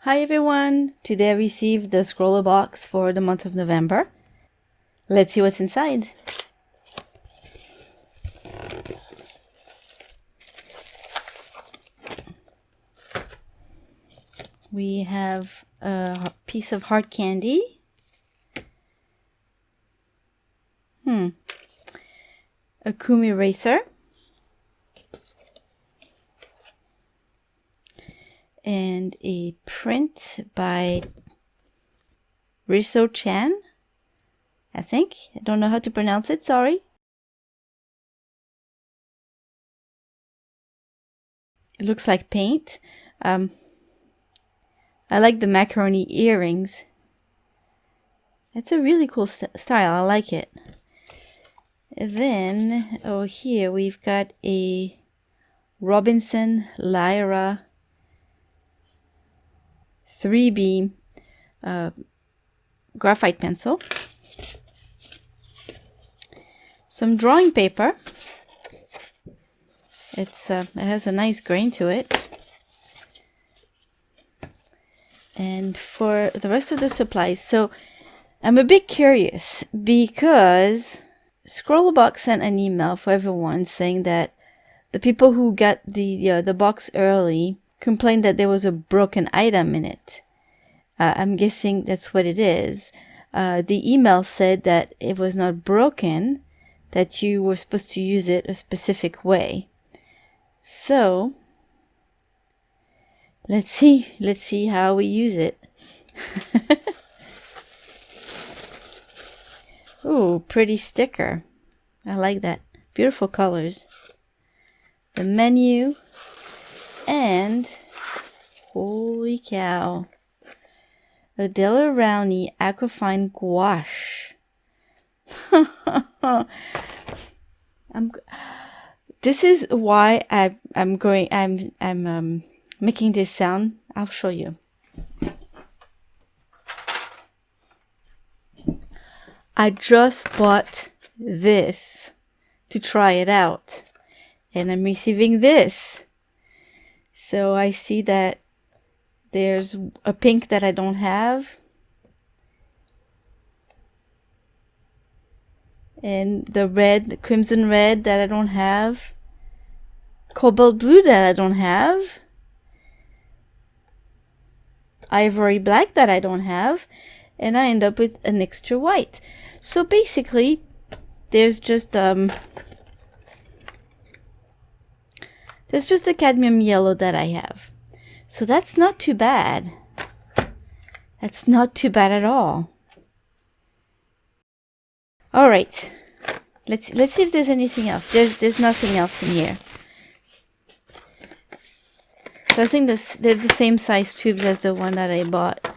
Hi everyone! Today I received the Scrawlr box for the month of November. Let's see what's inside. We have a piece of hard candy. A KUM eraser. And a print by Chan, I think. I don't know how to pronounce it, sorry. It looks like paint. I like the macaroni earrings. It's a really cool style. I like it. And then, oh, here we've got a Robinson Lyra 3B graphite pencil, some drawing paper. It has a nice grain to it. And for the rest of the supplies, so I'm a bit curious because Scrawlrbox sent an email for everyone saying that the people who got the box early complained that there was a broken item in it. I'm guessing that's what it is. The email said that it was not broken, that you were supposed to use it a specific way. So let's see how we use it. Ooh, pretty sticker. I like that. Beautiful colors. The menu. And holy cow, a Rowney AQUAFINE Gouache. This is why I'm making this sound. I'll show you. I just bought this to try it out, and I'm receiving this. So I see that there's a pink that I don't have, and the red, the crimson red that I don't have, cobalt blue that I don't have, ivory black that I don't have, and I end up with an extra white. So basically there's just a cadmium yellow that I have. So that's not too bad. That's not too bad at all. All right, let's see if there's anything else. There's nothing else in here. So I think they're the same size tubes as the one that I bought.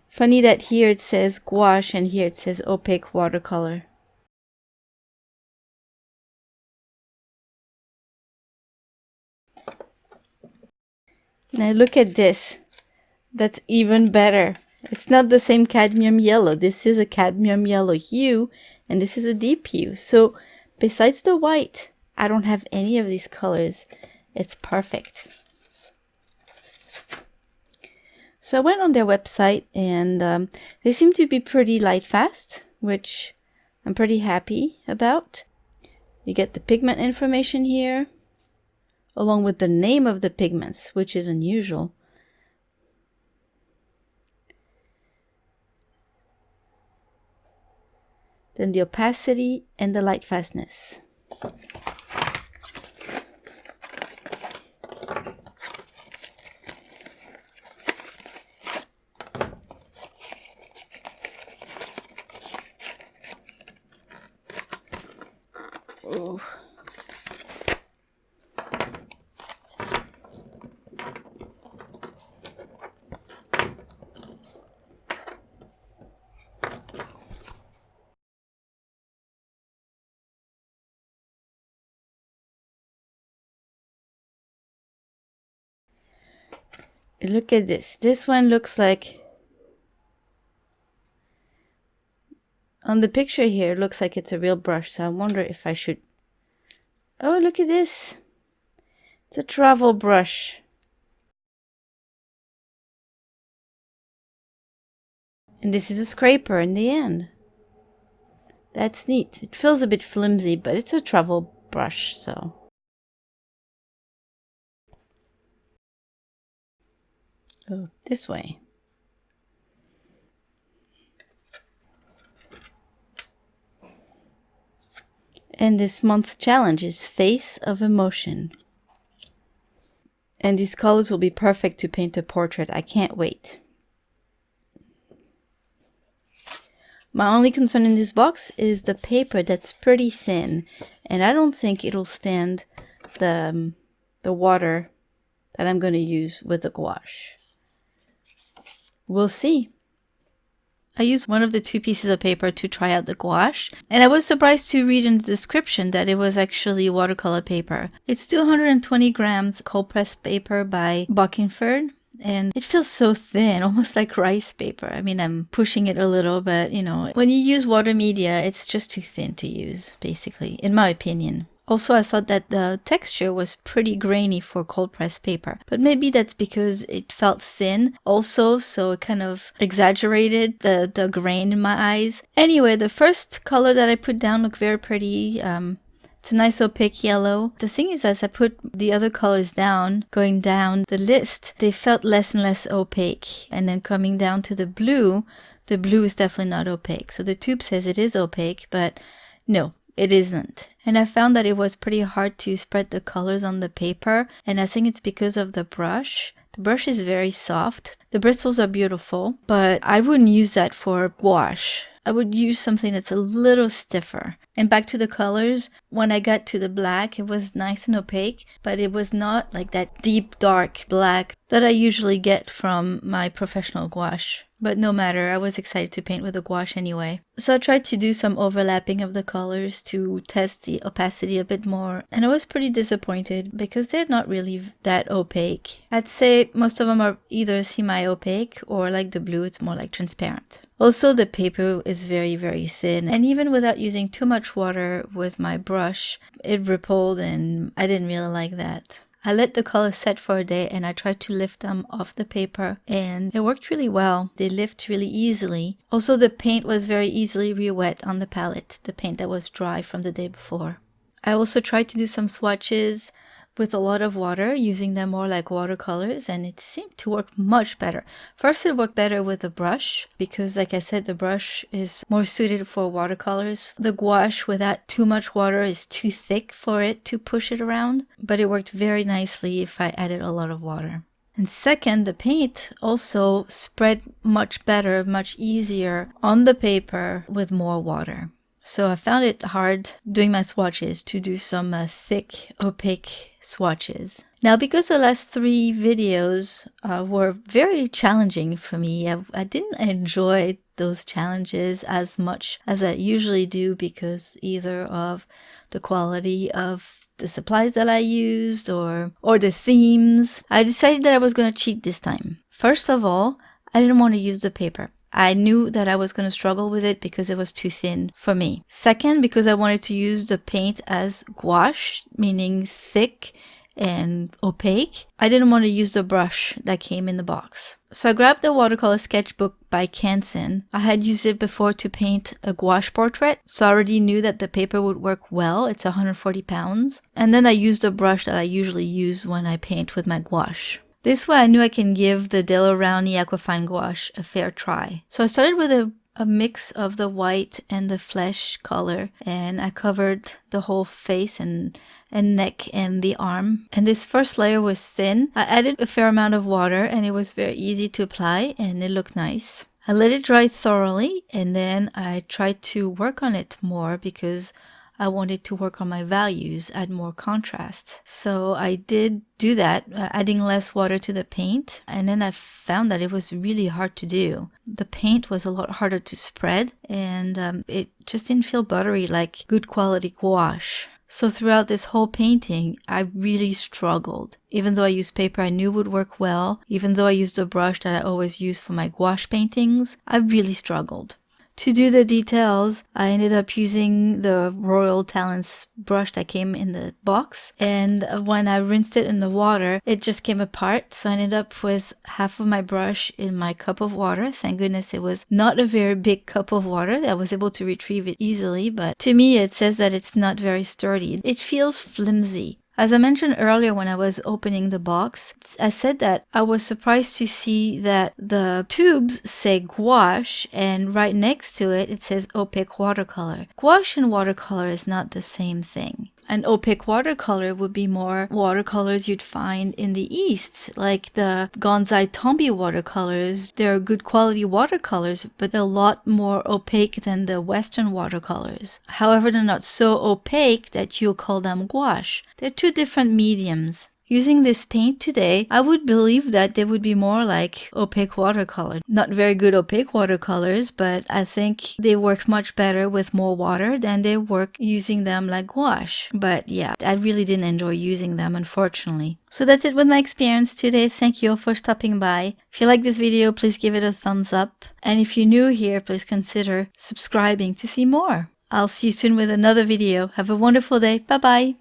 Funny that here it says gouache and here it says opaque watercolor. Now look at this. That's even better. It's not the same cadmium yellow. This is a cadmium yellow hue and this is a deep hue. So besides the white, I don't have any of these colors. It's perfect. So I went on their website and they seem to be pretty light fast, which I'm pretty happy about. You get the pigment information here, along with the name of the pigments, which is unusual. Then the opacity and the light fastness. Oh. Look at this. This one looks like, on the picture here, it looks like it's a real brush. So I wonder if I should Oh, look at this. It's a travel brush. And this is a scraper in the end. That's neat. It feels a bit flimsy, but it's a travel brush, so. Oh, this way. And this month's challenge is Face of Emotion. And these colors will be perfect to paint a portrait. I can't wait. My only concern in this box is the paper that's pretty thin. And I don't think it'll stand the water that I'm going to use with the gouache. We'll see. I used one of the 2 pieces of paper to try out the gouache, and I was surprised to read in the description that it was actually watercolor paper. It's 220 grams cold pressed paper by Bockingford, and it feels so thin, almost like rice paper. I mean, I'm pushing it a little, but you know, when you use water media, it's just too thin to use, basically, in my opinion. Also, I thought that the texture was pretty grainy for cold pressed paper, but maybe that's because it felt thin also, so it kind of exaggerated the grain in my eyes. Anyway, the first color that I put down looked very pretty. It's a nice opaque yellow. The thing is, as I put the other colors down, going down the list, they felt less and less opaque. And then coming down to the blue is definitely not opaque. So the tube says it is opaque, but no, it isn't. And I found that it was pretty hard to spread the colors on the paper, and I think it's because of the brush. The brush is very soft. The bristles are beautiful, but I wouldn't use that for gouache. I would use something that's a little stiffer. And back to the colors, when I got to the black, it was nice and opaque, but it was not like that deep dark black that I usually get from my professional gouache. But no matter, I was excited to paint with a gouache anyway. So I tried to do some overlapping of the colors to test the opacity a bit more, and I was pretty disappointed because they're not really that opaque. I'd say most of them are either semi-opaque or like the blue, it's more like transparent. Also, the paper is very, very thin, and even without using too much water with my brush, it rippled, and I didn't really like that. I let the colors set for a day and I tried to lift them off the paper, and it worked really well. They lift really easily. Also, the paint was very easily re-wet on the palette, the paint that was dry from the day before. I also tried to do some swatches with a lot of water, using them more like watercolors, and it seemed to work much better. First, it worked better with the brush because, like I said, the brush is more suited for watercolors. The gouache without too much water is too thick for it to push it around, but it worked very nicely if I added a lot of water. And second, the paint also spread much better, much easier on the paper with more water. So I found it hard doing my swatches to do some thick, opaque swatches. Now, because the last 3 videos were very challenging for me, I didn't enjoy those challenges as much as I usually do because either of the quality of the supplies that I used or the themes. I decided that I was going to cheat this time. First of all, I didn't want to use the paper. I knew that I was going to struggle with it because it was too thin for me. Second, because I wanted to use the paint as gouache, meaning thick and opaque, I didn't want to use the brush that came in the box. So I grabbed the watercolor sketchbook by Canson. I had used it before to paint a gouache portrait, so I already knew that the paper would work well. It's 140 pounds. And then I used the brush that I usually use when I paint with my gouache. This way I knew I can give the Rowney AQUAFINE Gouache a fair try. So I started with a mix of the white and the flesh color, and I covered the whole face and neck and the arm. And this first layer was thin. I added a fair amount of water and it was very easy to apply and it looked nice. I let it dry thoroughly and then I tried to work on it more because I wanted to work on my values, add more contrast. So I did do that, adding less water to the paint, and then I found that it was really hard to do. The paint was a lot harder to spread, and it just didn't feel buttery like good quality gouache. So throughout this whole painting, I really struggled. Even though I used paper I knew would work well, even though I used a brush that I always use for my gouache paintings, I really struggled. To do the details, I ended up using the Royal Talens brush that came in the box, and when I rinsed it in the water, it just came apart, so I ended up with half of my brush in my cup of water. Thank goodness it was not a very big cup of water. I was able to retrieve it easily, but to me it says that it's not very sturdy. It feels flimsy. As I mentioned earlier when I was opening the box, I said that I was surprised to see that the tubes say gouache and right next to it, it says opaque watercolor. Gouache and watercolor is not the same thing. An opaque watercolor would be more watercolors you'd find in the East, like the Gonzai Tombi watercolors. They're good quality watercolors, but they're a lot more opaque than the Western watercolors. However, they're not so opaque that you'll call them gouache. They're two different mediums. Using this paint today, I would believe that they would be more like opaque watercolor. Not very good opaque watercolors, but I think they work much better with more water than they work using them like gouache. But yeah, I really didn't enjoy using them, unfortunately. So that's it with my experience today. Thank you all for stopping by. If you like this video, please give it a thumbs up. And if you're new here, please consider subscribing to see more. I'll see you soon with another video. Have a wonderful day. Bye-bye.